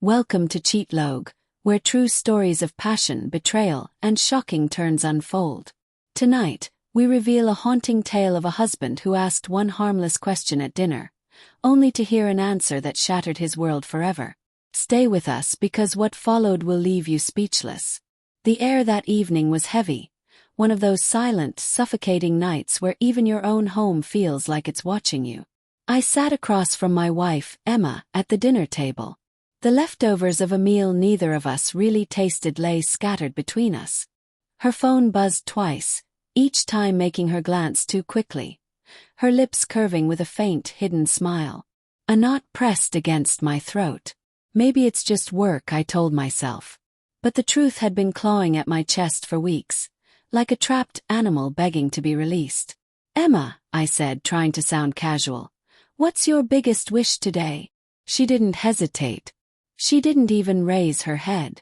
Welcome to Cheatlogue, where true stories of passion, betrayal, and shocking turns unfold. Tonight, we reveal a haunting tale of a husband who asked one harmless question at dinner, only to hear an answer that shattered his world forever. Stay with us because what followed will leave you speechless. The air that evening was heavy, one of those silent, suffocating nights where even your own home feels like it's watching you. I sat across from my wife, Emma, at the dinner table. The leftovers of a meal neither of us really tasted lay scattered between us. Her phone buzzed twice, each time making her glance too quickly, her lips curving with a faint, hidden smile. A knot pressed against my throat. Maybe it's just work, I told myself. But the truth had been clawing at my chest for weeks, like a trapped animal begging to be released. "Emma," I said, trying to sound casual, "what's your biggest wish today?" She didn't hesitate. She didn't even raise her head.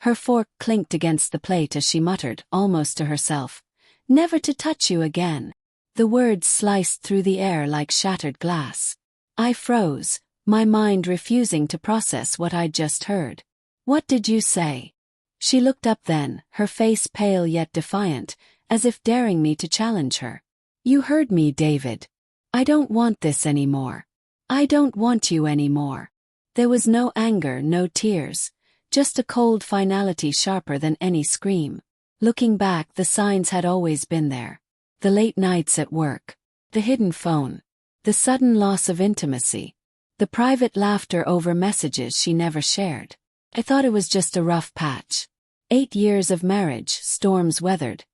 Her fork clinked against the plate as she muttered, almost to herself, "Never to touch you again." The words sliced through the air like shattered glass. I froze, my mind refusing to process what I'd just heard. "What did you say?" She looked up then, her face pale yet defiant, as if daring me to challenge her. "You heard me, David. I don't want this anymore. I don't want you anymore." There was no anger, no tears, just a cold finality sharper than any scream. Looking back, the signs had always been there. The late nights at work, the hidden phone, the sudden loss of intimacy, the private laughter over messages she never shared. I thought it was just a rough patch. 8 years of marriage, storms weathered,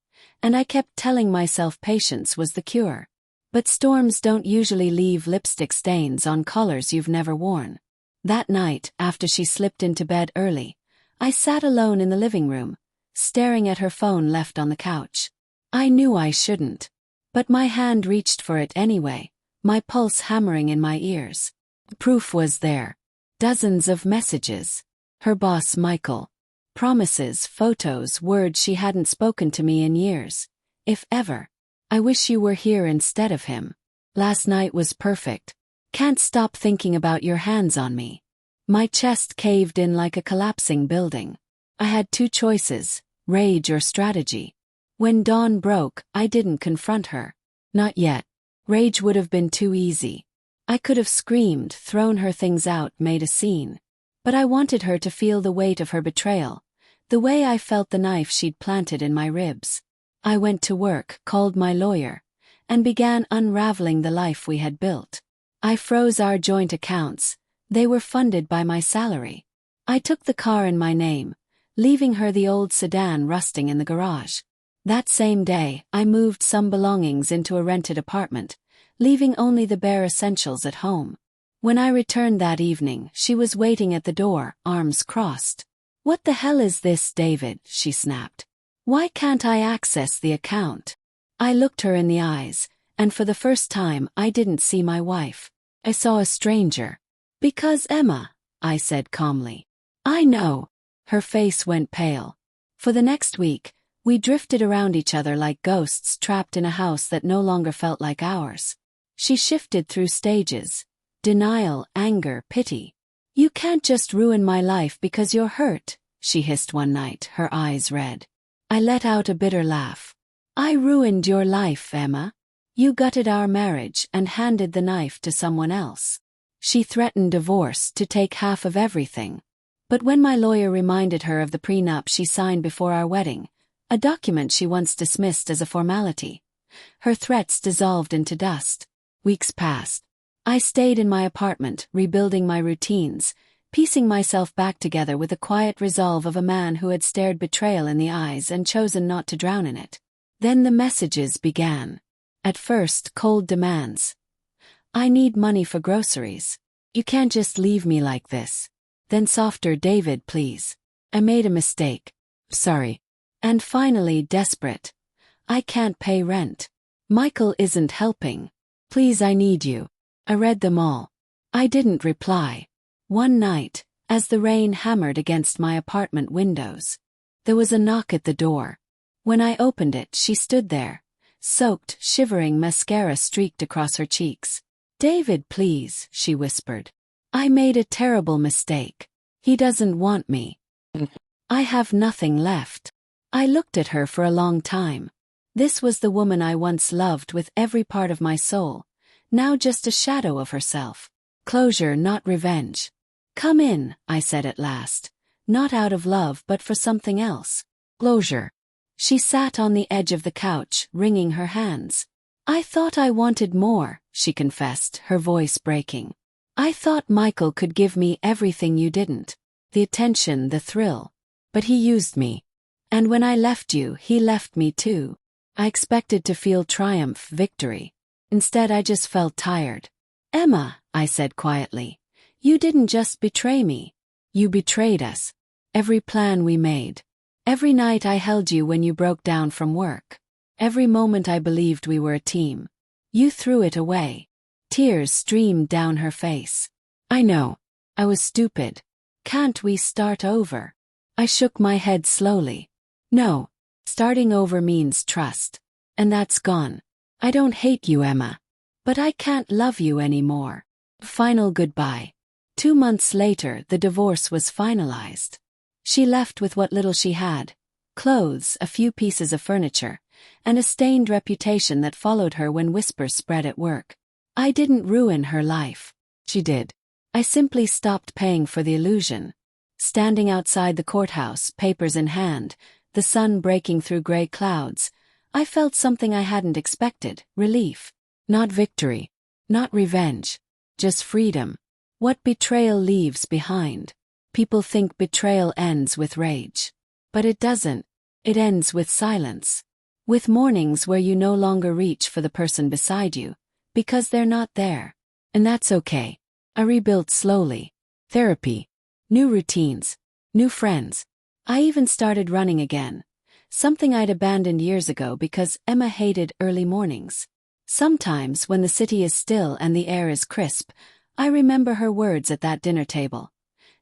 and I kept telling myself patience was the cure. But storms don't usually leave lipstick stains on collars you've never worn. That night, after she slipped into bed early, I sat alone in the living room, staring at her phone left on the couch. I knew I shouldn't, but my hand reached for it anyway, my pulse hammering in my ears. The proof was there. Dozens of messages. Her boss, Michael. Promises, photos, words she hadn't spoken to me in years, if ever. "I wish you were here instead of him. Last night was perfect. Can't stop thinking about your hands on me." My chest caved in like a collapsing building. I had 2 choices, rage or strategy. When dawn broke, I didn't confront her. Not yet. Rage would have been too easy. I could have screamed, thrown her things out, made a scene. But I wanted her to feel the weight of her betrayal, the way I felt the knife she'd planted in my ribs. I went to work, called my lawyer, and began unraveling the life we had built. I froze our joint accounts. They were funded by my salary. I took the car in my name, leaving her the old sedan rusting in the garage. That same day, I moved some belongings into a rented apartment, leaving only the bare essentials at home. When I returned that evening, she was waiting at the door, arms crossed. "What the hell is this, David?" she snapped. "Why can't I access the account?" I looked her in the eyes, and for the first time I didn't see my wife. I saw a stranger. "Because Emma," I said calmly. "I know." Her face went pale. For the next week, we drifted around each other like ghosts trapped in a house that no longer felt like ours. She shifted through stages. Denial, anger, pity. "You can't just ruin my life because you're hurt," she hissed one night, her eyes red. I let out a bitter laugh. "I ruined your life, Emma. You gutted our marriage and handed the knife to someone else." She threatened divorce, to take half of everything. But when my lawyer reminded her of the prenup she signed before our wedding, a document she once dismissed as a formality, her threats dissolved into dust. Weeks passed. I stayed in my apartment, rebuilding my routines, piecing myself back together with the quiet resolve of a man who had stared betrayal in the eyes and chosen not to drown in it. Then the messages began. At first, cold demands. "I need money for groceries. You can't just leave me like this." Then softer, "David, please. I made a mistake. Sorry." And finally, desperate. "I can't pay rent. Michael isn't helping. Please, I need you." I read them all. I didn't reply. One night, as the rain hammered against my apartment windows, there was a knock at the door. When I opened it, she stood there, soaked, shivering, mascara streaked across her cheeks. "David, please," she whispered. "I made a terrible mistake. He doesn't want me. I have nothing left. I looked at her for a long time. This was the woman I once loved with every part of my soul, now just a shadow of herself. Closure, not revenge. Come in, I said at last, not out of love but for something else. Closure. She sat on the edge of the couch, wringing her hands. I thought I wanted more, she confessed, her voice breaking. I thought Michael could give me everything you didn't. The attention, the thrill. But he used me. And when I left you, he left me too. I expected to feel triumph, victory. Instead, I just felt tired. Emma, I said quietly, you didn't just betray me. You betrayed us. Every plan we made. Every night I held you when you broke down from work. Every moment I believed we were a team. You threw it away. Tears streamed down her face. I know. I was stupid. Can't we start over? I shook my head slowly. No. Starting over means trust. And that's gone. I don't hate you, Emma. But I can't love you anymore. Final goodbye. 2 months later, the divorce was finalized. She left with what little she had. Clothes, a few pieces of furniture, and a stained reputation that followed her when whispers spread at work. I didn't ruin her life. She did. I simply stopped paying for the illusion. Standing outside the courthouse, papers in hand, the sun breaking through gray clouds, I felt something I hadn't expected, relief. Not victory. Not revenge. Just freedom. What betrayal leaves behind. People think betrayal ends with rage. But it doesn't. It ends with silence. With mornings where you no longer reach for the person beside you, because they're not there. And that's okay. I rebuilt slowly. Therapy. New routines. New friends. I even started running again. Something I'd abandoned years ago because Emma hated early mornings. Sometimes when the city is still and the air is crisp, I remember her words at that dinner table.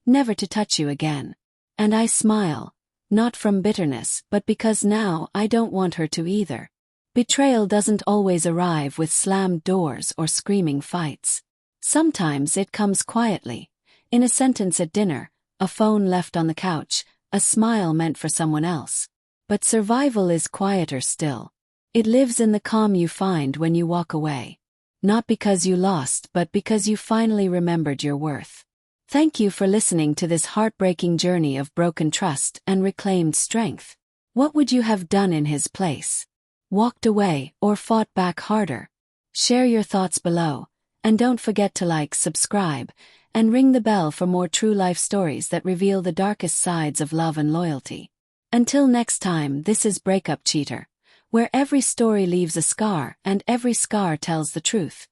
Never to touch you again. And I smile. Not from bitterness, but because now I don't want her to either. Betrayal doesn't always arrive with slammed doors or screaming fights. Sometimes it comes quietly. In a sentence at dinner, a phone left on the couch, a smile meant for someone else. But survival is quieter still. It lives in the calm you find when you walk away. Not because you lost, but because you finally remembered your worth. Thank you for listening to this heartbreaking journey of broken trust and reclaimed strength. What would you have done in his place? Walked away or fought back harder? Share your thoughts below, and don't forget to like, subscribe, and ring the bell for more true life stories that reveal the darkest sides of love and loyalty. Until next time, this is Breakup Cheater, where every story leaves a scar and every scar tells the truth.